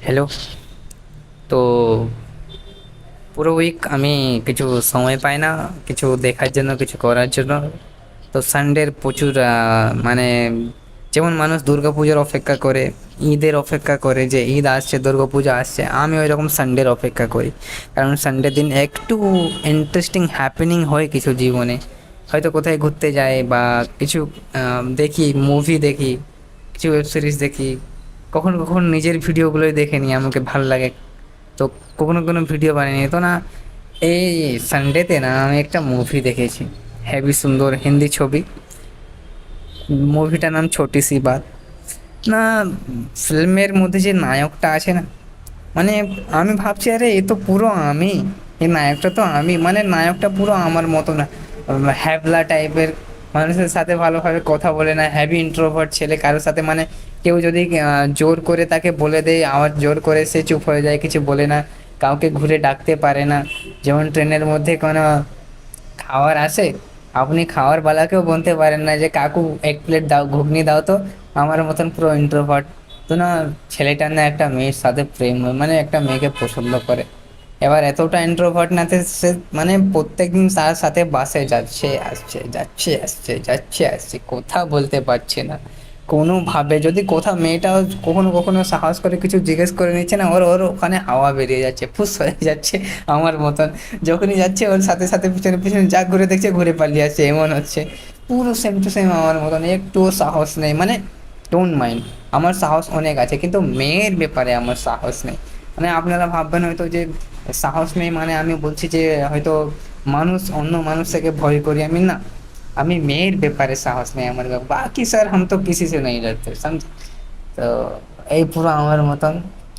Hello. তো পুরো week আমি কিছু সময় পাই না কিছু দেখার জন্য, কিছু করার জন্য। তো সানডের প্রচুর মানে যেমন মানুষ দুর্গাপূজার অপেক্ষা করে, ঈদের অপেক্ষা করে যে ঈদ আসছে, দুর্গাপূজা আসছে, আমি ওই রকম সানডের অপেক্ষা করি। কারণ সানডে দিন একটু ইন্টারেস্টিং হ্যাপেনিং হয় কিছু জীবনে। হয়তো কোথায় ঘুরতে যাই বা কিছু দেখি, মুভি দেখি, কিছু ওয়েব সিরিজ দেখি। কখনো কখনো নিজের ভিডিওগুলোই দেখে নিই, আমাকে ভালো লাগে। তো কখনো কোনো ভিডিও বানিয়ে তো না। এই সানডেতে না আমি একটা মুভি দেখেছি, হেভি সুন্দর হিন্দি ছবি। মুভিটার নাম ছোটি সি বাত। না, ফিল্মের মধ্যে যে নায়কটা আছে না, মানে আমি ভাবছি আরে এ তো পুরো আমি, এই নায়কটা তো আমি, মানে নায়কটা পুরো আমার মতো না। হ্যাবলা টাইপের, মানুষের সাথে ভালোভাবে কথা বলে না, হ্যাভি ইন্ট্রোভার্ট ছেলে। কারোর সাথে মানে কেউ যদি জোর করে তাকে বলে দেয়, আবার জোর করে সে চুপ হয়ে যায়, কিছু বলে না। কাউকে ঘুরে ডাকতে পারে না। যেমন ট্রেনের মধ্যে কোনো খাবার আসে, আপনি খাওয়ার বালাকেও বলতে পারেন না যে কাকু এক প্লেট দাও, ঘুগনি দাও তো। আমার মতন পুরো ইন্ট্রোভার্ট। তো না, ছেলেটার না একটা মেয়ের সাথে প্রেম হয়, মানে একটা মেয়েকে পছন্দ করে। এবার এতটা ইন্ট্রোভার্ট না সে, মানে প্রত্যেকদিন তার সাথে বাসে যাচ্ছে আসছে, যাচ্ছে আসছে, যাচ্ছে আসছে, কথা বলতে পারছে না কোনোভাবে। যদি কোথাও মেয়েটা কখনো কখনো সাহস করে কিছু জিজ্ঞেস করে নিচ্ছে না, ওর ওর ওখানে হাওয়া বেরিয়ে যাচ্ছে, ফুস হয়ে যাচ্ছে আমার মতন। যখনই যাচ্ছে ওর সাথে সাথে পিছনে পিছনে যা ঘুরে দেখছে ঘুরে পালিয়ে আসছে, এমন হচ্ছে। পুরো সেম টু সেম আমার মতন, একটুও সাহস নেই। মানে ডোন্ট মাইন্ড, আমার সাহস অনেক আছে, কিন্তু মেয়ের ব্যাপারে আমার সাহস নেই। মানে আপনারা ভাববেন হয়তো যে সাহস নেই মানে আমি বলছি যে হয়তো মানুষ, অন্য মানুষ থেকে ভয় করি আমি, না। আমি মেয়ের ব্যাপারে সাহস নেই আমার। বাকি স্যার হাম তো কিসি সে নেই ডরতে, সমঝে। তো এই পুরো আমার মতন।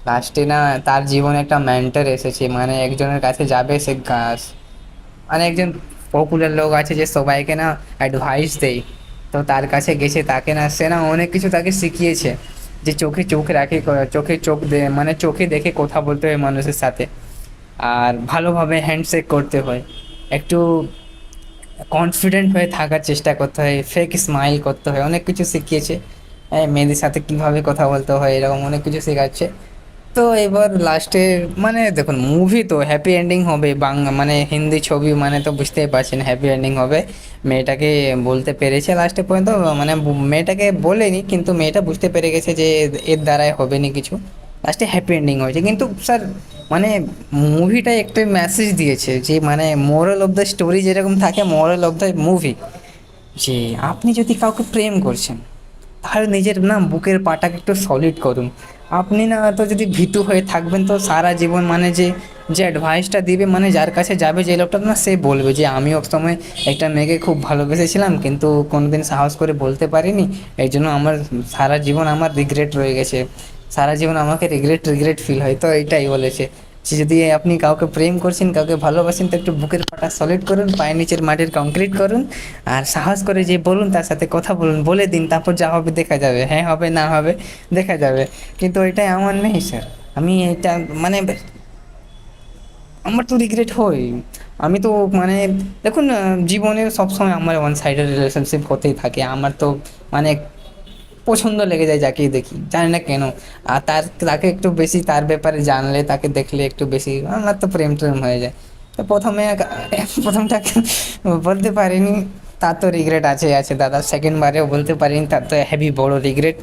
লাস্টে না তার জীবনে একটা মেন্টর এসেছে, মানে একজনের কাছে যাবে সে গাছ, মানে একজন পপুলার লোক আছে যে সবাইকে না অ্যাডভাইস দেয়। তো তার কাছে গেছে, তাকে না সে না অনেক কিছু তাকে শিখিয়েছে। যে চোখে চোখ রাখে, চোখে চোখ দে, মানে চোখে দেখে কথা বলতে হয় মানুষের সাথে। আর ভালোভাবে হ্যান্ডশেক করতে হয়, একটু কনফিডেন্ট হয়ে থাকার চেষ্টা করতে হয়, ফেক স্মাইল করতে হয়, অনেক কিছু শিখিয়েছে। হ্যাঁ, মেয়েদের সাথে কীভাবে কথা বলতে হয়, এরকম অনেক কিছু শেখাচ্ছে। তো এবার লাস্টে, মানে দেখুন মুভি তো হ্যাপি এন্ডিং হবে, মানে হিন্দি ছবি মানে তো বুঝতেই পারছেন হ্যাপি এন্ডিং হবে। মেয়েটাকে বলতে পেরেছে লাস্টে পর্যন্ত, মানে মেয়েটাকে বলেনি কিন্তু মেয়েটা বুঝতে পেরে গেছে যে এর দ্বারাই হবে না কিছু। লাস্টে হ্যাপি এন্ডিং হয়েছে, কিন্তু স্যার মানে মুভিটা একটা মেসেজ দিয়েছে যে, মানে মোরাল অফ দ্য স্টোরি যেরকম থাকে, মোরাল অফ দ্য মুভি, যে আপনি যদি কাউকে প্রেম করছেন তাহলে নিজের না বুকের পাটাকে একটু সলিড করুন। আপনি না তো যদি ভীতু হয়ে থাকবেন তো সারা জীবন, মানে যে যে অ্যাডভাইসটা দিবে, মানে যার কাছে যাবে যে লোকটা, না সে বলবে যে আমি এক সময় একটা মেয়েকে খুব ভালোবেসেছিলাম কিন্তু কোনোদিন সাহস করে বলতে পারিনি, এই জন্য আমার সারা জীবন আমার রিগ্রেট রয়ে গেছে, সারা জীবন আমাকে রিগ্রেট রিগ্রেট ফিল হয়। তো এটাই বলেছে যে যদি আপনি কাউকে প্রেম করছেন, কাউকে ভালোবাসেন, তো একটু বুকের পাটা সলিড করুন, পায়ের নিচের মাটির কংক্রিট করুন। আর সাহস করে যে বলুন, তার সাথে কথা বলুন, বলে দিন, তারপর যা হবে দেখা যাবে, হ্যাঁ হবে না হবে দেখা যাবে। কিন্তু এটাই আমার নেই স্যার। আমি এটা মানে আমার তো রিগ্রেট হয়। আমি তো মানে দেখুন, জীবনে সবসময় আমার ওয়ান সাইডেড রিলেশনশিপ হতেই থাকে। আমার তো মানে পছন্দ লেগে যায় যাকেই দেখি, জানি না কেন। আর তাকে একটু বেশি তার ব্যাপারে জানলে, তাকে দেখলে একটু বেশি আমার তো প্রেম টেম হয়ে যায়। তো প্রথমে প্রথমটাকে বলতে পারিনি, তার তো রিগ্রেট আছে আছে দাদা। সেকেন্ড বারেও বলতে পারিনি, তার তো হেভি বড় রিগ্রেট।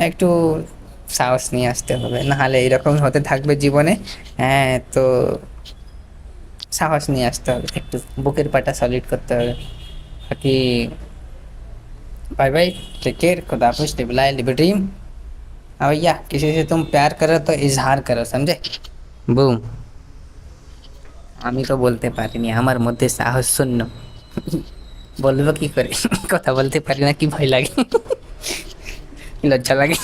একটু সাহস নিয়ে আসতে হবে, নাহলে এরকম হতে থাকবে জীবনে। হ্যাঁ, তো সাহস নিয়ে আসতে হবে, একটু বুকের পাটা সলিড করতে হবে। বাকি बाय बाय, टेक केयर, खुदा हाफिज, लिव लाइफ लिव ड्रीम। हाँ भैया, किसी से तुम प्यार करो तो इजहार करो, समझे। বুম। আমি তো বলতে পারিনি, আমার মধ্যে সাহস শূন্য। বলবো কি করে, কথা বলতে পারি না, কি ভয় লাগে, লজ্জা লাগে।